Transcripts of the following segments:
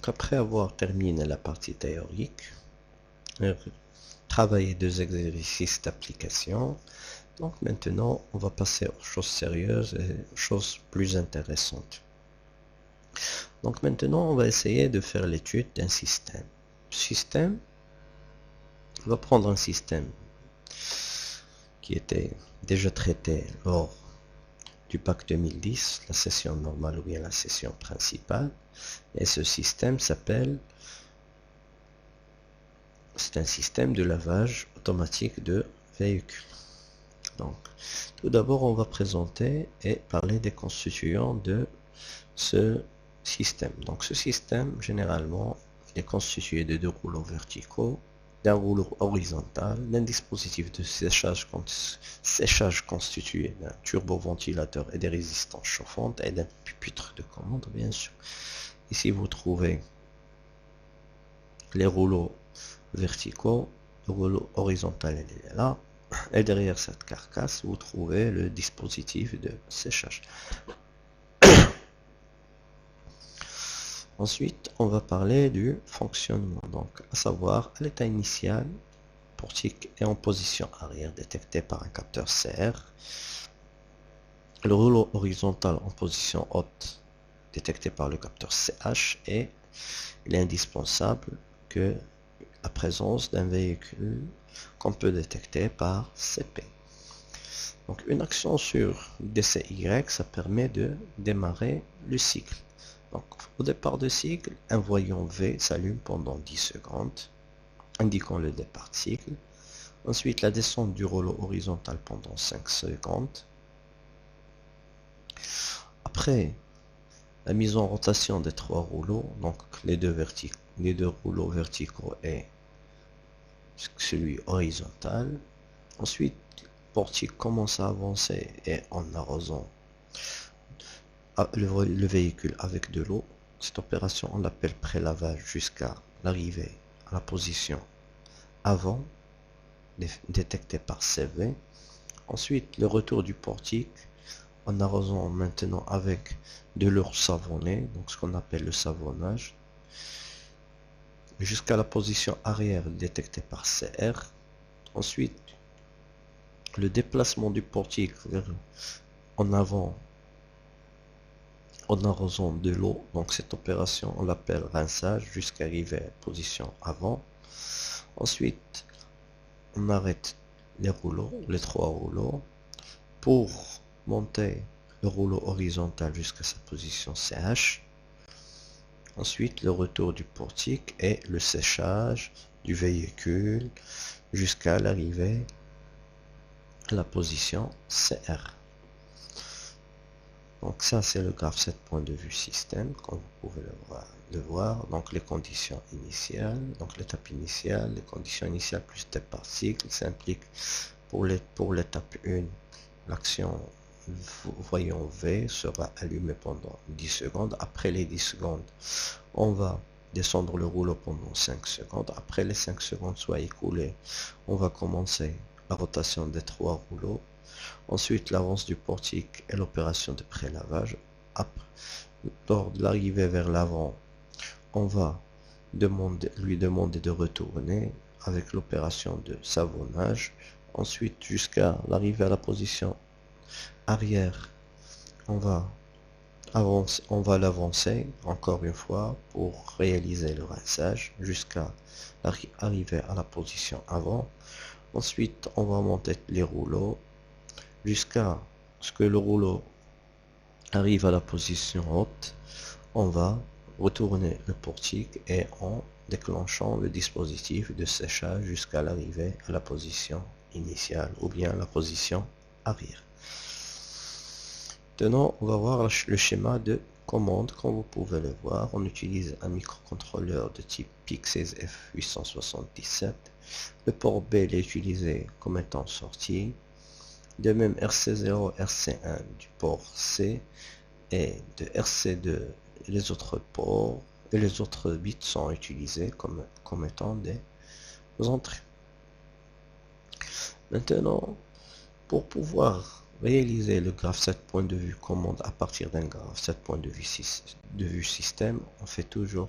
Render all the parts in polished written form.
Donc après avoir terminé la partie théorique, travailler deux exercices d'application, donc maintenant on va passer aux choses sérieuses et aux choses plus intéressantes. Donc maintenant on va essayer de faire l'étude d'un système. On va prendre un système qui était déjà traité lors du PAC 2010, la session normale ou bien la session principale, et ce système c'est un système de lavage automatique de véhicules. Donc, tout d'abord, on va présenter et parler des constituants de ce système. Donc, ce système, généralement, est constitué de deux rouleaux verticaux, d'un rouleau horizontal, d'un dispositif de séchage constitué d'un turboventilateur et des résistances chauffantes et d'un pupitre de commande, bien sûr. Ici, vous trouvez les rouleaux verticaux, le rouleau horizontal il est là, et derrière cette carcasse vous trouvez le dispositif de séchage. Ensuite on va parler du fonctionnement, donc à savoir à l'état initial, portique est en position arrière détecté par un capteur CR, le rouleau horizontal en position haute détecté par le capteur CH, et il est indispensable que la présence d'un véhicule qu'on peut détecter par CP. Donc une action sur DCY, ça permet de démarrer le cycle. Donc au départ de cycle, un voyant V s'allume pendant 10 secondes, indiquant le départ de cycle. Ensuite la descente du rouleau horizontal pendant 5 secondes. Après la mise en rotation des trois rouleaux, donc les deux rouleaux verticaux et celui horizontal. Ensuite, le portique commence à avancer et en arrosant le véhicule avec de l'eau. Cette opération, on l'appelle pré-lavage jusqu'à l'arrivée à la position avant, détectée par CV. Ensuite, le retour du portique en arrosant maintenant avec de l'eau savonnée, donc ce qu'on appelle le savonnage, jusqu'à la position arrière détectée par CR. Ensuite, le déplacement du portique en avant en arrosant de l'eau, donc cette opération on l'appelle rinçage jusqu'à arriver à position avant. Ensuite, on arrête les trois rouleaux pour monter le rouleau horizontal jusqu'à sa position CH. Ensuite, le retour du portique et le séchage du véhicule jusqu'à l'arrivée à la position CR. Donc ça c'est le graphe 7 point de vue système, comme vous pouvez le voir. Donc les conditions initiales, donc l'étape initiale, les conditions initiales plus départ cycle, ça implique pour l'étape 1, l'action voyant V sera allumée pendant 10 secondes. Après les 10 secondes, on va descendre le rouleau pendant 5 secondes. Après les 5 secondes soient écoulées, on va commencer la rotation des trois rouleaux. Ensuite, l'avance du portique et l'opération de pré-lavage. Lors de l'arrivée vers l'avant, on va lui demander de retourner avec l'opération de savonnage. Ensuite, jusqu'à l'arrivée à la position arrière, on va l'avancer encore une fois pour réaliser le rinçage jusqu'à arriver à la position avant. Ensuite, on va monter les rouleaux jusqu'à ce que le rouleau arrive à la position haute. On va retourner le portique et en déclenchant le dispositif de séchage jusqu'à l'arrivée à la position initiale ou bien la position arrière. Maintenant, on va voir le schéma de commande. Comme vous pouvez le voir, on utilise un microcontrôleur de type PIC16F877. Le port B est utilisé comme étant sortie. De même, RC0, RC1 du port C et de RC2, les autres ports et les autres bits sont utilisés comme étant des entrées. Maintenant, pour pouvoir réaliser le graphe 7 points de vue commande à partir d'un graphe 7 points de vue système, on fait toujours,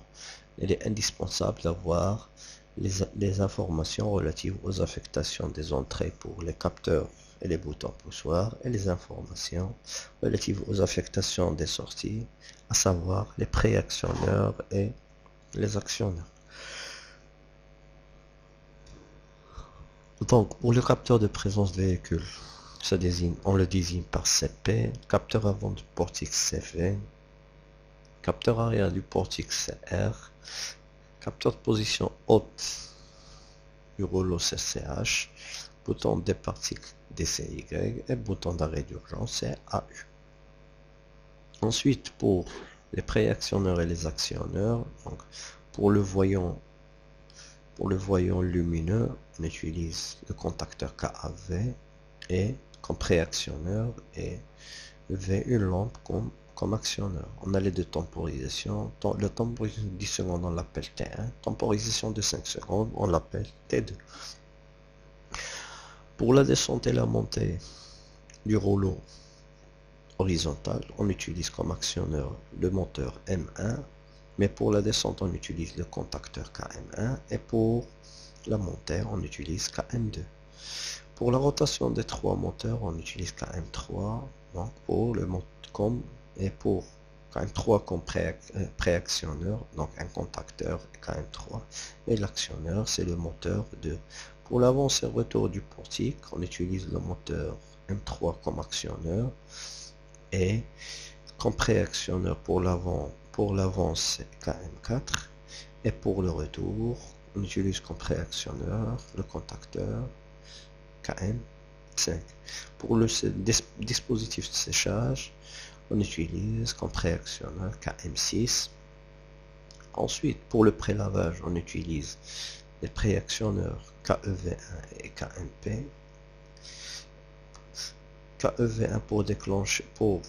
il est indispensable d'avoir les informations relatives aux affectations des entrées pour les capteurs et les boutons poussoirs et les informations relatives aux affectations des sorties, à savoir les préactionneurs et les actionneurs. Donc, pour le capteur de présence véhicule, on le désigne par CP, capteur avant du portique CV, capteur arrière du portique CR, capteur de position haute du rouleau CCH, bouton des particules DCY et bouton d'arrêt d'urgence CAU. Ensuite, pour les préactionneurs et les actionneurs, donc pour le voyant lumineux, on utilise le contacteur KAV et comme préactionneur et V une lampe comme actionneur. On a les deux temporisations. Le temporisation de 10 secondes, on l'appelle T1. Temporisation de 5 secondes, on l'appelle T2. Pour la descente et la montée du rouleau horizontal, on utilise comme actionneur le moteur M1, mais pour la descente, on utilise le contacteur KM1 et pour la montée, on utilise KM2. Pour la rotation des trois moteurs, on utilise KM3, donc pour le et pour KM3 comme préactionneur, donc un contacteur KM3, et l'actionneur c'est le moteur 2. Pour l'avance et retour du portique, on utilise le moteur M3 comme actionneur et comme préactionneur pour l'avance c'est KM4 et pour le retour, on utilise comme préactionneur le contacteur KM5. Pour le dispositif de séchage, on utilise comme préactionneur KM6. Ensuite, pour le prélavage, on utilise les préactionneurs KEV1 et KMP. KEV1 pour déclencher, pour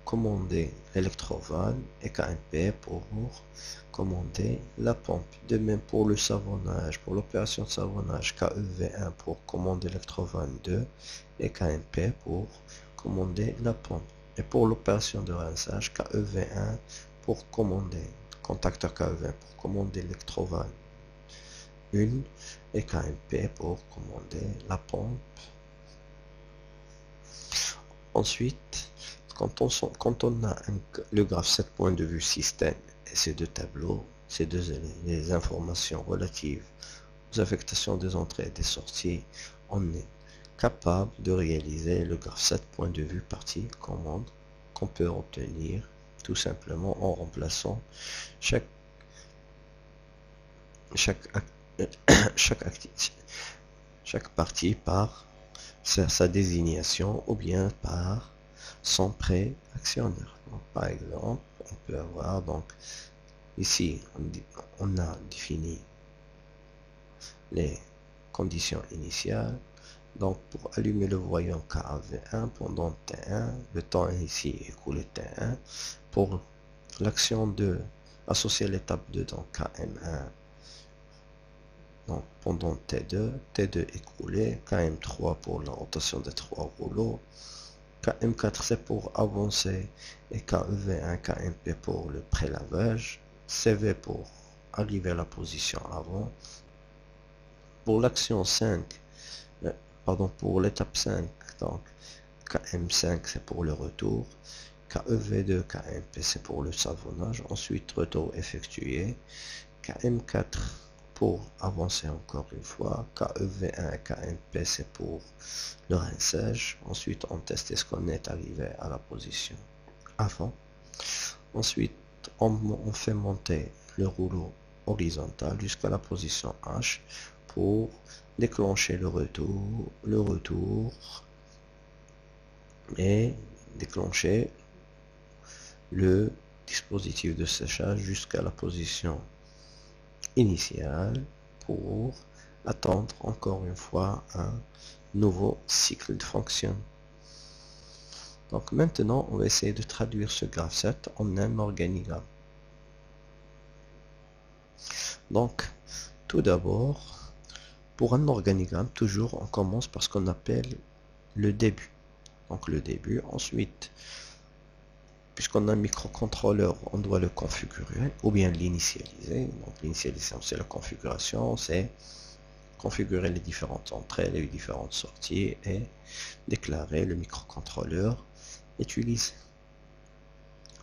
commander l'électrovanne et KMP pour commander la pompe. De même pour le savonnage, pour l'opération de savonnage, KEV1 pour commander l'électrovanne 2 et KMP pour commander la pompe. Et pour l'opération de rinçage, KEV1 pour commander, contacteur KEV1 pour commander l'électrovanne 1 et KMP pour commander la pompe. Ensuite, quand on a le graphe 7 points de vue système et ces deux tableaux, les informations relatives aux affectations des entrées et des sorties, on est capable de réaliser le graphe 7 points de vue partie commande qu'on peut obtenir tout simplement en remplaçant chaque partie par sa désignation ou bien par son préactionneur. Par exemple, on peut avoir donc ici on a défini les conditions initiales. Donc pour allumer le voyant KAV1 pendant T1, le temps ici écoulé T1. Pour l'action de associer l'étape 2 dans KM1, donc pendant T2, T2 écoulé, KM3 pour la rotation des trois rouleaux, KM4 c'est pour avancer et KEV1, KMP pour le prélavage, CV pour arriver à la position avant. Pour l'action 5, pour l'étape 5, donc KM5 c'est pour le retour, KEV2, KMP c'est pour le savonnage, ensuite retour effectué, KM4 pour avancer encore une fois, KEV1 et KMP c'est pour le rinçage, ensuite on teste est-ce qu'on est arrivé à la position avant, ensuite on fait monter le rouleau horizontal jusqu'à la position H pour déclencher le retour et déclencher le dispositif de séchage jusqu'à la position initiale pour attendre encore une fois un nouveau cycle de fonction. Donc maintenant on va essayer de traduire ce graphe 7 en un organigramme. Donc tout d'abord, pour un organigramme, toujours on commence par ce qu'on appelle le début. donc le début. Ensuite, puisqu'on a un microcontrôleur, on doit le configurer ou bien l'initialiser. Donc l'initialisation, c'est la configuration, c'est configurer les différentes entrées, les différentes sorties et déclarer le microcontrôleur utilisé.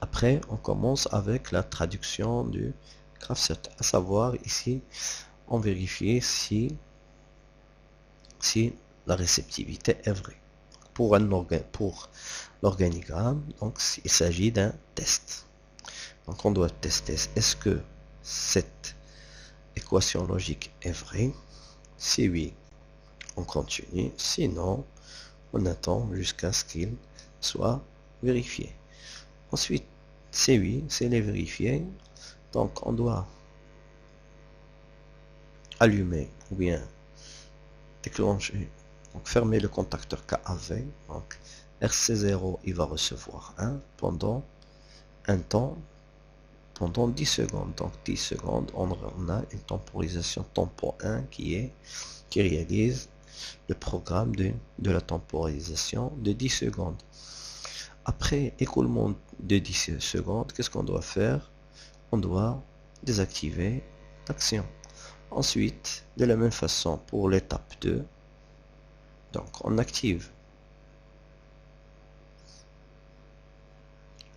Après, on commence avec la traduction du graph7, à savoir ici, on vérifie si la réceptivité est vraie. Pour l'organigramme, donc il s'agit d'un test. Donc on doit tester est-ce que cette équation logique est vraie. Si oui, on continue. Sinon, on attend jusqu'à ce qu'il soit vérifié. Ensuite, c'est oui, c'est les vérifier. Donc on doit allumer ou bien déclencher, donc fermer le contacteur KAV. Donc RC0 il va recevoir 1 pendant un temps, pendant 10 secondes. Donc 10 secondes, on a une temporisation tempo 1 qui réalise le programme de la temporisation de 10 secondes. Après écoulement de 10 secondes, qu'est-ce qu'on doit faire? On doit désactiver l'action. Ensuite, de la même façon pour l'étape 2, donc on active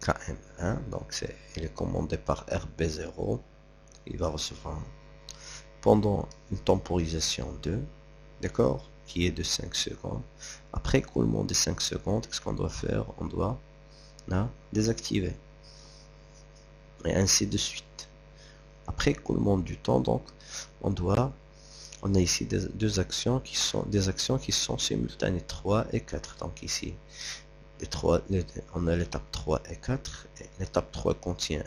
KM1, donc il est commandé par RB0, il va recevoir pendant une temporisation 2, d'accord, qui est de 5 secondes. Après écoulement de 5 secondes, qu'est-ce qu'on doit faire? On doit là désactiver. Et ainsi de suite. Après écoulement du temps, donc on a ici deux actions qui sont simultanées, 3 et 4. Donc ici, on a l'étape 3 et 4. L'étape 3 contient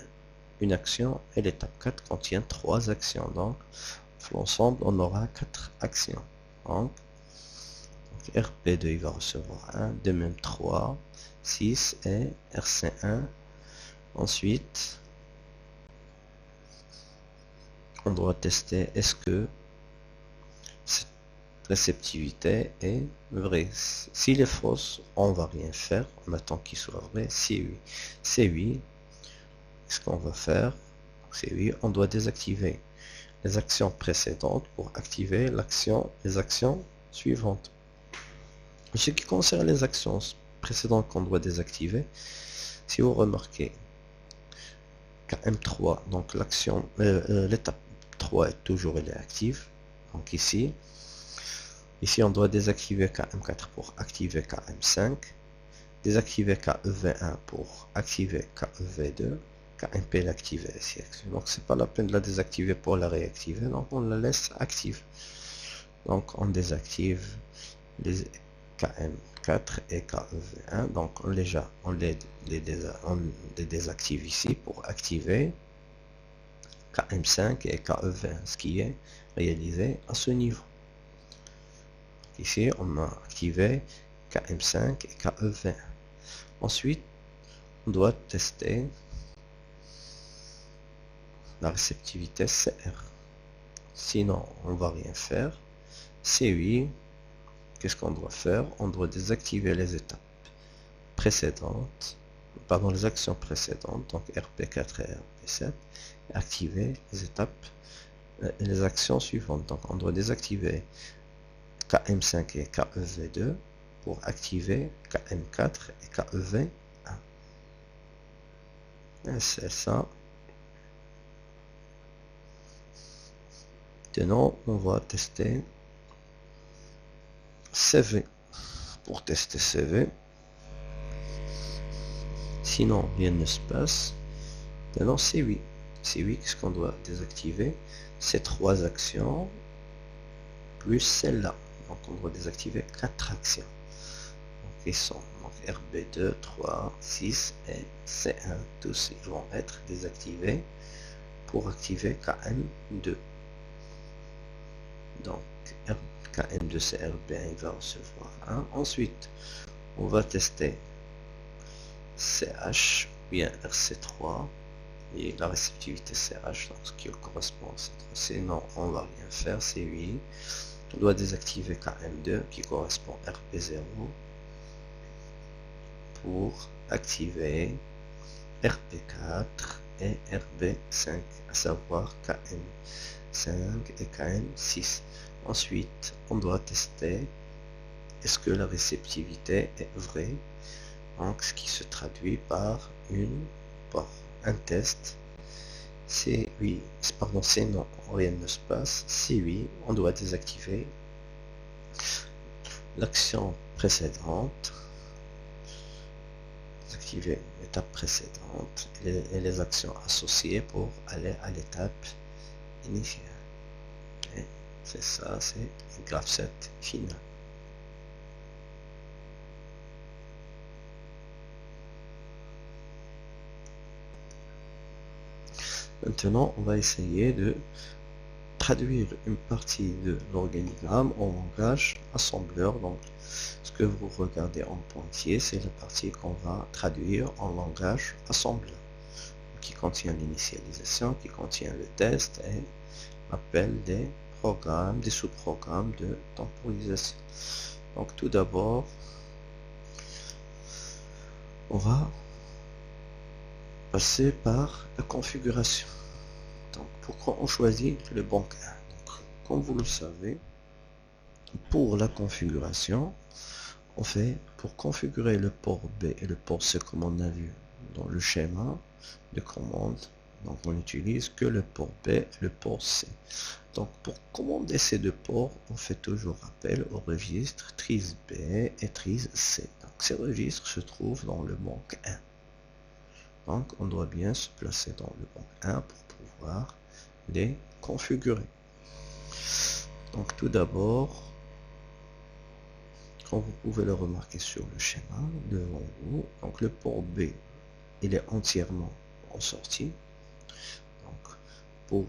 une action et l'étape 4 contient 3 actions. Donc, l'ensemble, on aura 4 actions. Donc RP2 il va recevoir 1, de même 3, 6 et RC1. Ensuite, on doit tester est-ce que cette réceptivité est vraie. S'il est fausse, on va rien faire, on attend qu'il soit vrai. Si oui, c'est oui, qu'est-ce qu'on va faire? C'est oui, on doit désactiver les actions précédentes pour activer les actions suivantes. En ce qui concerne les actions précédentes qu'on doit désactiver, si vous remarquez KM3, donc l'étape 3 est toujours active. Donc ici on doit désactiver KM4 pour activer KM5, désactiver KEV1 pour activer KEV2, KMP l'activer ici. Donc c'est pas la peine de la désactiver pour la réactiver, donc on la laisse active. Donc on désactive les KM4 et KEV1, donc on les désactive ici pour activer KM5 et KEV1, ce qui est réalisé à ce niveau. Ici, on a activé KM5 et KEV1. Ensuite, on doit tester la réceptivité CR. Sinon, on va rien faire. C8, qu'est-ce qu'on doit faire? On doit désactiver les étapes précédentes, pardon, les actions précédentes, donc RP4 et RP7, et activer les étapes, les actions suivantes. Donc, on doit désactiver KM5 et KEV2 pour activer KM4 et KEV1. C'est ça. Maintenant, on va tester CV. Pour tester CV, sinon rien ne se passe. Maintenant, C8. C8, qu'est-ce qu'on doit désactiver? Ces 3 actions plus celle-là. Donc on doit désactiver 4 actions. Donc ils sont RB2, 3, 6 et C1. Tous ils vont être désactivés pour activer KM2. Donc KM2 CRB1 il va recevoir 1. Ensuite, on va tester CH bien RC3 et la réceptivité CH, donc ce qui correspond à cette. Sinon, on va rien faire. C8. On doit désactiver KM2 qui correspond à RP0. pour activer RB4 et RB5, à savoir KN5 et KN6. Ensuite, on doit tester est-ce que la réceptivité est vraie, donc ce qui se traduit par un test. C'est oui, pardon, c'est non, rien ne se passe. Si oui, on doit désactiver l'action précédente, désactiver l'étape précédente et les actions associées pour aller à l'étape initiale. Et c'est ça, c'est le graph set final. Maintenant, on va essayer de traduire une partie de l'organigramme en langage assembleur. Donc, ce que vous regardez en pointillé, c'est la partie qu'on va traduire en langage assembleur, qui contient l'initialisation, qui contient le test et l'appel des programmes, des sous-programmes de temporisation. Donc, tout d'abord, on va passer par la configuration. Donc, pourquoi on choisit le banc 1? Donc, comme vous le savez, pour la configuration, on fait pour configurer le port B et le port C, comme on a vu dans le schéma de commande. Donc, on n'utilise que le port B et le port C. Donc, pour commander ces deux ports, on fait toujours appel au registre TRIZ B et TRIZ C. Donc, ces registres se trouvent dans le banc 1. Donc, on doit bien se placer dans le banc 1 pour pouvoir les configurer. Donc, tout d'abord, comme vous pouvez le remarquer sur le schéma devant vous, donc le port B, il est entièrement en sortie. Donc, pour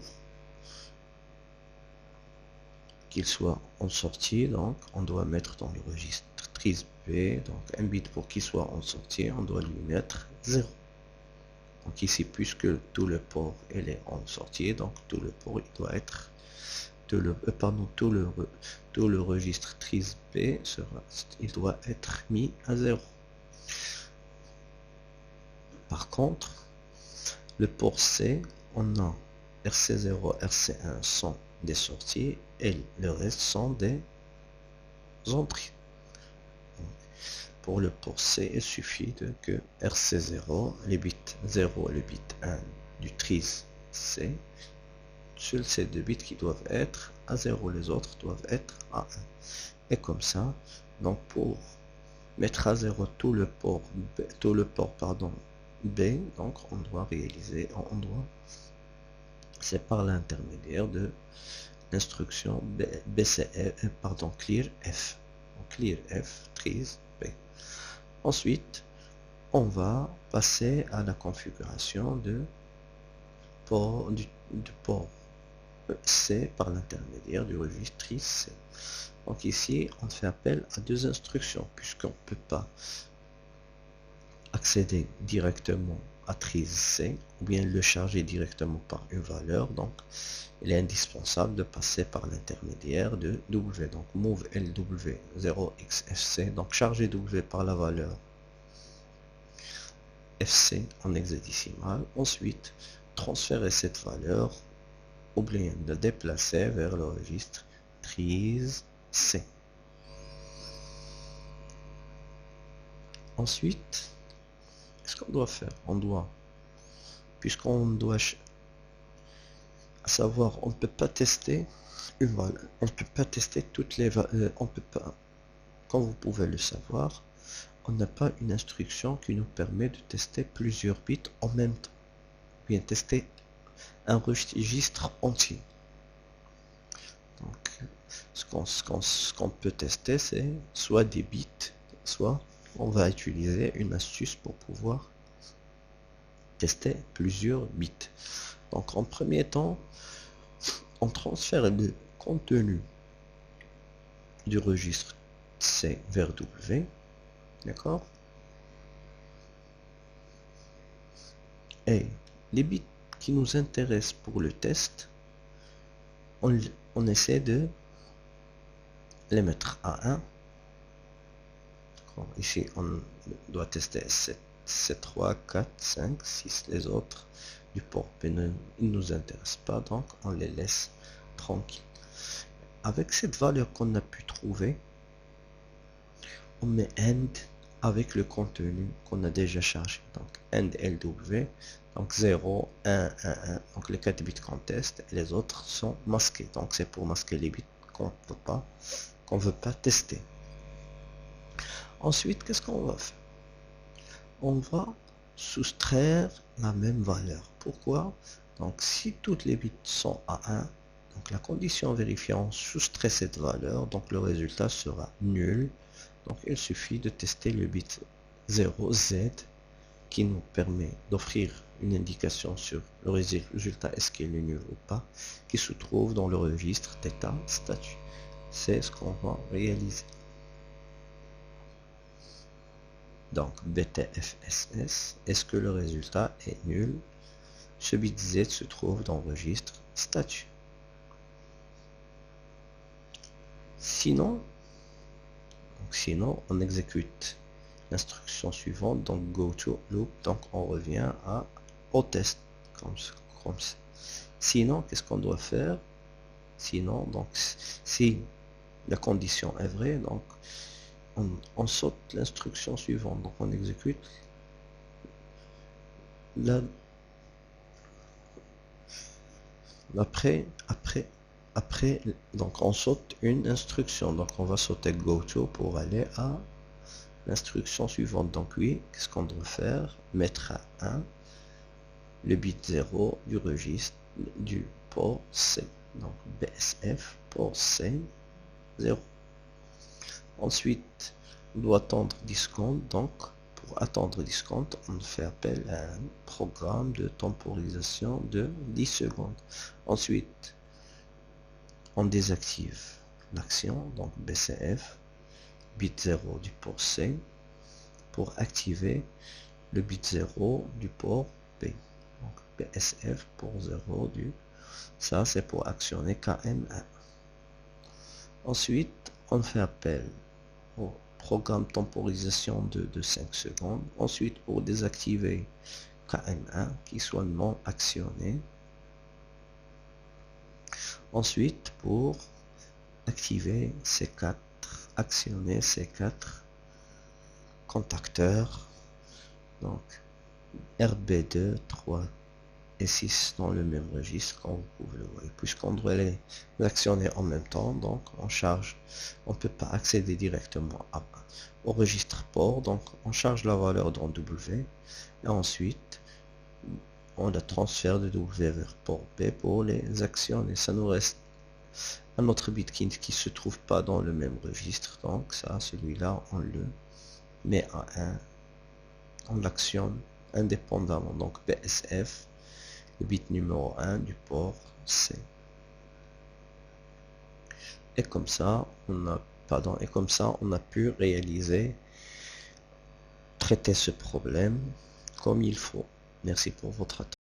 qu'il soit en sortie, donc on doit mettre dans le registre TRIZ B, donc un bit pour qu'il soit en sortie, on doit lui mettre 0. Donc ici, puisque tout le port il est en sortie, donc tout le port il doit être tout le registre TRIZ B il doit être mis à 0. Par contre, le port C, on a RC0, RC1 sont des sorties et le reste sont des entrées. Pour le port C, il suffit que RC0, les bits 0 et le bit 1 du TRIZ C, seuls ces deux bits qui doivent être à 0, les autres doivent être à 1. Et comme ça, donc pour mettre à 0 tout le port B, donc on doit c'est par l'intermédiaire de l'instruction clearF. Donc clearF, TRIZ B. Ensuite, on va passer à la configuration du port C par l'intermédiaire du registre TRIZ C. Donc ici, on fait appel à deux instructions, puisqu'on ne peut pas accéder directement à TRIZ C, ou bien le charger directement par une valeur. Donc, il est indispensable de passer par l'intermédiaire de W. Donc, move LW 0xFC, donc charger W par la valeur FC en hexadécimal. Ensuite, transférer cette valeur, ou bien de déplacer vers le registre TRIZ C. Ensuite, qu'est-ce qu'on doit faire? Puisqu'on doit, à savoir, on ne peut pas tester une valeur, on ne peut pas tester toutes les valeurs, on peut pas, comme vous pouvez le savoir, on n'a pas une instruction qui nous permet de tester plusieurs bits en même temps, bien tester un registre entier. Donc, ce qu'on peut tester, c'est soit des bits, soit on va utiliser une astuce pour pouvoir tester plusieurs bits. Donc, en premier temps, on transfère le contenu du registre C vers W, d'accord? Et les bits qui nous intéressent pour le test, on essaie de les mettre à 1, ici on doit tester C3, 4, 5, 6, les autres du port P ne nous intéressent pas, donc on les laisse tranquilles. Avec cette valeur qu'on a pu trouver, on met AND avec le contenu qu'on a déjà chargé. Donc AND LW, donc 0, 1, 1, 1, donc les 4 bits qu'on teste et les autres sont masqués. Donc c'est pour masquer les bits qu'on veut pas tester. Ensuite, qu'est-ce qu'on va faire? On va soustraire la même valeur. Pourquoi? Donc si toutes les bits sont à 1, donc la condition vérifiant soustrait cette valeur, donc le résultat sera nul. Donc il suffit de tester le bit 0Z qui nous permet d'offrir une indication sur le résultat, est-ce qu'il est nul ou pas, qui se trouve dans le registre d'état statut. C'est ce qu'on va réaliser. Donc BTFSS, est-ce que le résultat est nul? Ce bit Z se trouve dans le registre statut. Sinon, on exécute l'instruction suivante, donc go to loop, donc on revient au test comme ça. Sinon, qu'est-ce qu'on doit faire? Sinon, donc si la condition est vraie, donc on saute l'instruction suivante, donc on exécute après, donc on saute une instruction, donc on va sauter go to pour aller à l'instruction suivante. Donc oui, qu'est-ce qu'on doit faire? Mettre à 1 le bit 0 du registre du port C, donc BSF port C 0. Ensuite, on doit attendre 10 secondes, donc pour attendre 10 secondes, on fait appel à un programme de temporisation de 10 secondes. Ensuite, on désactive l'action, donc BCF, bit 0 du port C, pour activer le bit 0 du port B. Donc BSF pour 0 du... Ça, c'est pour actionner KM1. Ensuite, on fait appel au programme temporisation de 5 secondes. Ensuite, pour désactiver KM1 qui soit non actionné. Ensuite, pour activer C4, actionner C4 contacteurs, donc RB2, 3 et 6 dans le même registre, comme vous pouvez le voir. Puisqu'on doit les actionner en même temps, donc on charge, on ne peut pas accéder directement au registre port, donc on charge la valeur dans W, et ensuite on la transfère de W vers port B pour les actionner. Ça nous reste un autre bit qui ne se trouve pas dans le même registre, donc ça, celui-là, on le met à 1, on l'actionne indépendamment, donc BSF, le bit numéro 1 du port C. Et comme ça, on a pu traiter ce problème comme il faut. Merci pour votre attention.